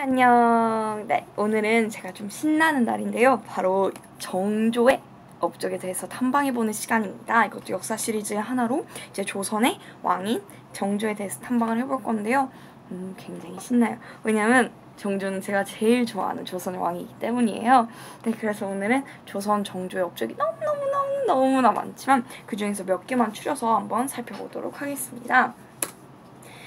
안녕. 네, 오늘은 제가 좀 신나는 날인데요. 바로 정조의 업적에 대해서 탐방해보는 시간입니다. 이것도 역사 시리즈의 하나로 이제 조선의 왕인 정조에 대해서 탐방을 해볼 건데요. 굉장히 신나요. 왜냐면 정조는 제가 제일 좋아하는 조선의 왕이기 때문이에요. 네, 그래서 오늘은 조선 정조의 업적이 너무나 많지만 그 중에서 몇 개만 추려서 한번 살펴보도록 하겠습니다.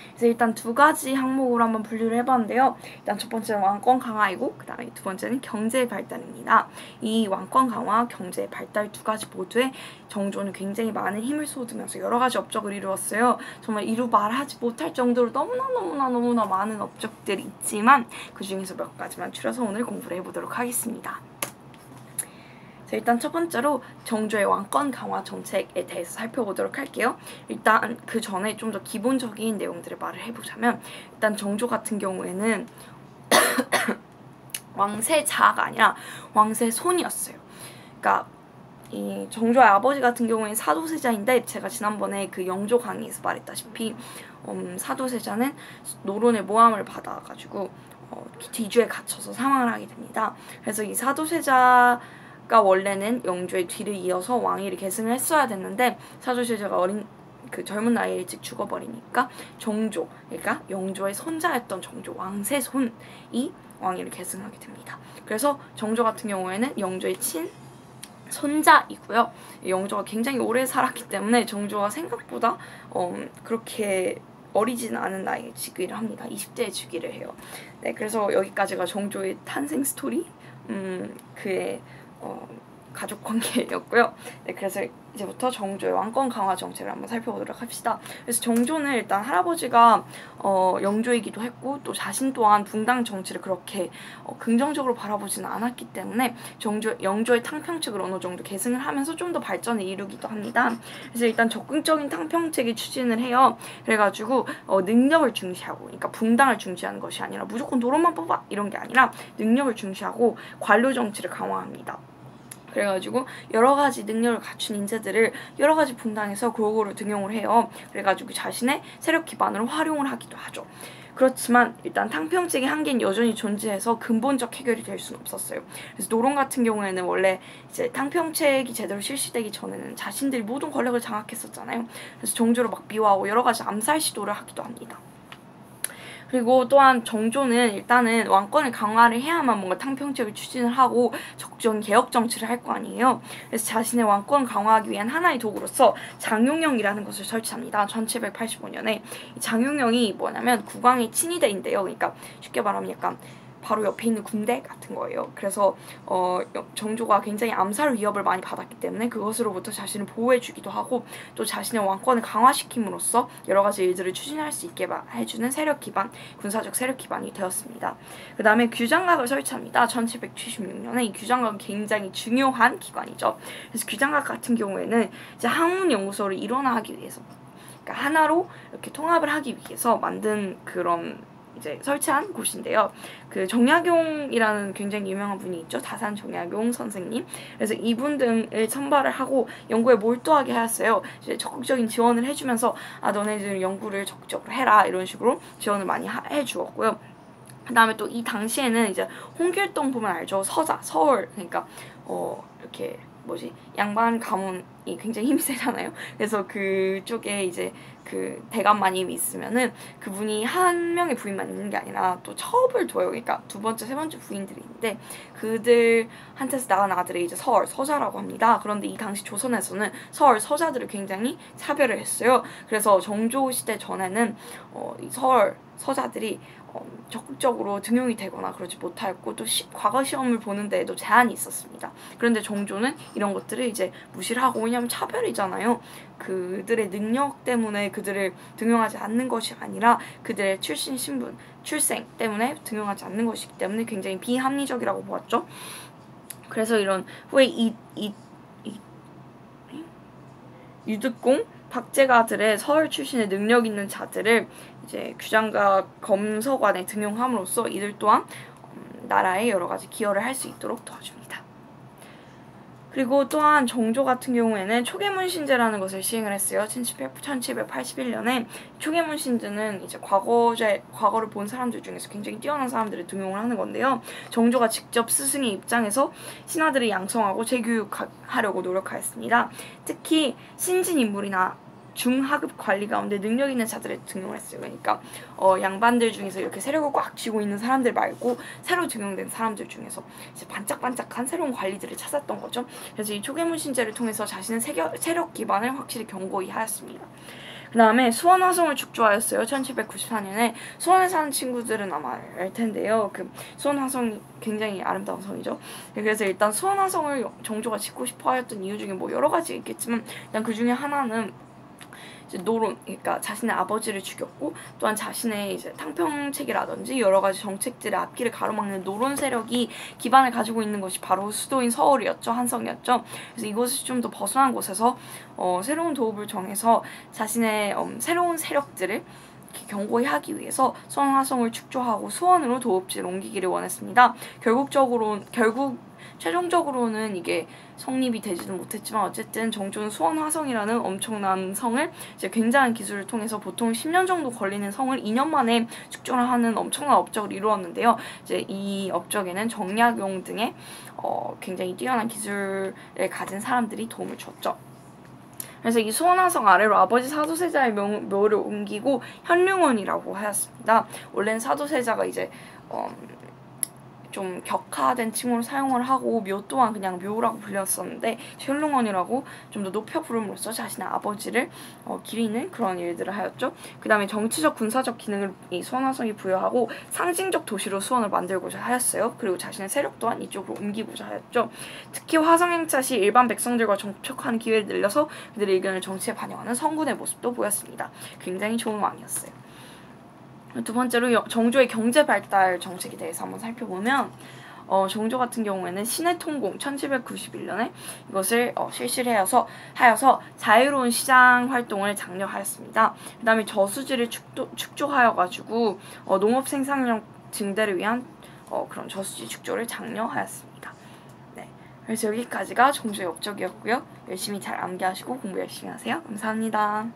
그래서 일단 두 가지 항목으로 한번 분류를 해봤는데요. 일단 첫 번째는 왕권 강화이고 그 다음에 두 번째는 경제 발달입니다. 이 왕권 강화, 경제 발달 두 가지 모두에 정조는 굉장히 많은 힘을 쏟으면서 여러 가지 업적을 이루었어요. 정말 이루 말하지 못할 정도로 너무나 많은 업적들이 있지만 그 중에서 몇 가지만 추려서 오늘 공부를 해보도록 하겠습니다. 일단 첫 번째로 정조의 왕권 강화 정책에 대해서 살펴보도록 할게요. 일단 그 전에 좀 더 기본적인 내용들을 말을 해보자면 일단 정조 같은 경우에는 왕세자가 아니라 왕세손이었어요. 그러니까 이 정조의 아버지 같은 경우에는 사도세자인데 제가 지난번에 그 영조 강의에서 말했다시피 사도세자는 노론의 모함을 받아가지고 뒤주에 갇혀서 사망을 하게 됩니다. 그래서 이 사도세자 가 원래는 영조의 뒤를 이어서 왕위를 계승을 했어야 됐는데 사도세자가 그 젊은 나이에 일찍 죽어버리니까 정조, 그러니까 영조의 손자였던 정조 왕세손이 왕위를 계승하게 됩니다. 그래서 정조 같은 경우에는 영조의 손자이고요. 영조가 굉장히 오래 살았기 때문에 정조가 생각보다 그렇게 어리지는 않은 나이에 즉위를 합니다. 20대에 즉위를 해요. 네, 그래서 여기까지가 정조의 탄생 스토리, 그의 가족 관계였고요. 네, 그래서 이제부터 정조의 왕권 강화 정책을 한번 살펴보도록 합시다. 그래서 정조는 일단 할아버지가 영조이기도 했고 또 자신 또한 붕당 정치를 그렇게 긍정적으로 바라보지는 않았기 때문에 영조의 탕평책을 어느 정도 계승을 하면서 좀 더 발전을 이루기도 합니다. 그래서 일단 적극적인 탕평책을 추진을 해요. 그래가지고 능력을 중시하고, 그러니까 붕당을 중시하는 것이 아니라 무조건 노론만 뽑아 이런 게 아니라 능력을 중시하고 관료 정치를 강화합니다. 그래가지고 여러 가지 능력을 갖춘 인재들을 여러 가지 분당에서 골고루 등용을 해요. 그래가지고 자신의 세력 기반으로 활용을 하기도 하죠. 그렇지만 일단 탕평책의 한계는 여전히 존재해서 근본적 해결이 될 수는 없었어요. 그래서 노론 같은 경우에는 원래 이제 탕평책이 제대로 실시되기 전에는 자신들이 모든 권력을 장악했었잖아요. 그래서 정조를 막 미워하고 여러 가지 암살 시도를 하기도 합니다. 그리고 또한 정조는 일단은 왕권을 강화를 해야만 뭔가 탕평책을 추진을 하고 적정 개혁 정치를 할 거 아니에요. 그래서 자신의 왕권 강화하기 위한 하나의 도구로서 장용영이라는 것을 설치합니다. 1785년에 장용영이 뭐냐면 국왕의 친위대인데요. 그러니까 쉽게 말하면 약간 바로 옆에 있는 군대 같은 거예요. 그래서 정조가 굉장히 암살 위협을 많이 받았기 때문에 그것으로부터 자신을 보호해주기도 하고 또 자신의 왕권을 강화시킴으로써 여러 가지 일들을 추진할 수 있게 해주는 세력 기반, 군사적 세력 기반이 되었습니다. 그 다음에 규장각을 설치합니다. 1776년에 이 규장각은 굉장히 중요한 기관이죠. 그래서 규장각 같은 경우에는 이제 학문연구소를 일원화하기 위해서, 그러니까 하나로 이렇게 통합을 하기 위해서 만든 그런 이제 설치한 곳인데요. 그 정약용이라는 굉장히 유명한 분이 있죠. 다산 정약용 선생님. 그래서 이분 등을 선발을 하고 연구에 몰두하게 하였어요. 이제 적극적인 지원을 해주면서 너네들 연구를 적극적으로 해라 이런 식으로 지원을 많이 해주었고요. 그 다음에 또 이 당시에는 이제 홍길동 보면 알죠. 서울 그러니까 이렇게 양반 가문이 굉장히 힘이 세잖아요. 그래서 그쪽에 이제 그 대감마님이 있으면은 그분이 한 명의 부인만 있는 게 아니라 또 첩을 둬요. 그러니까 두 번째, 세 번째 부인들이 있는데 그들한테서 낳은 아들이 이제 서자라고 합니다. 그런데 이 당시 조선에서는 서자들을 굉장히 차별을 했어요. 그래서 정조 시대 전에는 이 서자들이 적극적으로 등용이 되거나 그러지 못하였고 또 과거 시험을 보는 데에도 제한이 있었습니다. 그런데 정조는 이런 것들을 이제 무시를 하고, 왜냐하면 차별이잖아요. 그들의 능력 때문에 그들을 등용하지 않는 것이 아니라 그들의 출생 때문에 등용하지 않는 것이기 때문에 굉장히 비합리적이라고 보았죠. 그래서 이런 후에 유득공, 박제가들의 서울 출신의 능력 있는 자들을 이제 규장각 검서관에 등용함으로써 이들 또한 나라에 여러 가지 기여를 할 수 있도록 도와줍니다. 그리고 또한 정조 같은 경우에는 초계문신제라는 것을 시행을 했어요. 1781년에 초계문신제는 이제 과거를 본 사람들 중에서 굉장히 뛰어난 사람들을 등용을 하는 건데요. 정조가 직접 스승의 입장에서 신하들을 양성하고 재교육하려고 노력하였습니다. 특히 신진 인물이나 중하급 관리 가운데 능력 있는 자들을 등용을 했어요. 그러니까 양반들 중에서 이렇게 세력을 꽉 쥐고 있는 사람들 말고 새로 등용된 사람들 중에서 이제 반짝반짝한 새로운 관리들을 찾았던 거죠. 그래서 이 초계문신제를 통해서 자신의 세력 기반을 확실히 견고히 하였습니다. 그 다음에 수원화성을 축조하였어요. 1794년에 수원에 사는 친구들은 아마 알 텐데요. 그 수원화성이 굉장히 아름다운 성이죠. 그래서 일단 수원화성을 정조가 짓고 싶어 하였던 이유 중에 뭐 여러 가지 있겠지만 일단 그 중에 하나는 이제 노론, 그러니까 자신의 아버지를 죽였고 또한 자신의 이제 탕평책이라든지 여러 가지 정책들의 앞길을 가로막는 노론 세력이 기반을 가지고 있는 것이 바로 수도인 서울이었죠. 한성이었죠. 그래서 이곳을 좀 더 벗어난 곳에서 새로운 도읍을 정해서 자신의 새로운 세력들을 견고히 하기 위해서 수원화성을 축조하고 수원으로 도읍지를 옮기기를 원했습니다. 최종적으로는 이게 성립이 되지는 못했지만 어쨌든 정조는 수원화성이라는 엄청난 성을 이제 굉장한 기술을 통해서 보통 10년 정도 걸리는 성을 2년 만에 축조를 하는 엄청난 업적을 이루었는데요. 이제 이 업적에는 정약용 등의 굉장히 뛰어난 기술을 가진 사람들이 도움을 줬죠. 그래서 이 수원화성 아래로 아버지 사도세자의 묘를 옮기고 현룡원이라고 하였습니다. 원래는 사도세자가 이제 좀 격화된 칭호로 사용을 하고 묘 또한 그냥 묘라고 불렸었는데 현룡원이라고 좀 더 높여 부름으로써 자신의 아버지를 기리는 그런 일들을 하였죠. 그 다음에 정치적 군사적 기능을 이 수원화성이 부여하고 상징적 도시로 수원을 만들고자 하였어요. 그리고 자신의 세력 또한 이쪽으로 옮기고자 하였죠. 특히 화성행차 시 일반 백성들과 접촉하는 기회를 늘려서 그들의 의견을 정치에 반영하는 성군의 모습도 보였습니다. 굉장히 좋은 왕이었어요. 두 번째로 정조의 경제 발달 정책에 대해서 한번 살펴보면 정조 같은 경우에는 신해통공 1791년에 이것을 실시를 하여서 자유로운 시장 활동을 장려하였습니다. 그 다음에 저수지를 축조하여가지고 농업 생산량 증대를 위한 그런 저수지 축조를 장려하였습니다. 네, 그래서 여기까지가 정조의 업적이었고요. 열심히 잘 암기하시고 공부 열심히 하세요. 감사합니다.